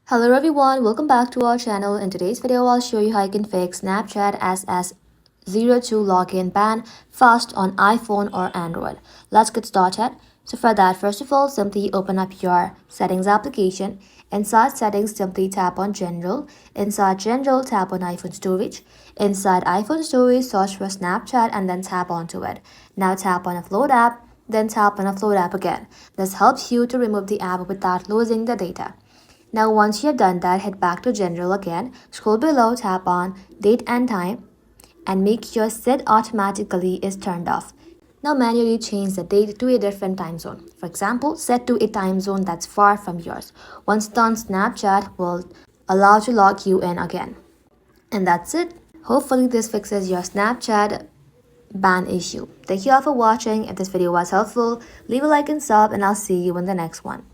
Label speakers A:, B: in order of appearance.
A: Hello everyone, welcome back to our channel. In today's video, I'll show you how you can fix Snapchat SS02 login ban fast on iPhone or Android. Let's get started. So for that, first of all, simply open up your settings application. Inside settings, simply tap on general. Inside general, tap on iPhone storage. Inside iPhone storage, search for Snapchat and then tap onto it. Now tap on upload app, then tap on upload app again. This helps you to remove the app without losing the data. Now once you have done that, head back to general again, scroll below, tap on date and time and make sure set automatically is turned off. Now manually change the date to a different time zone. For example, set to a time zone that's far from yours. Once done, Snapchat will allow to log you in again. And that's it. Hopefully this fixes your Snapchat ban issue. Thank you all for watching. If this video was helpful, leave a like and sub and I'll see you in the next one.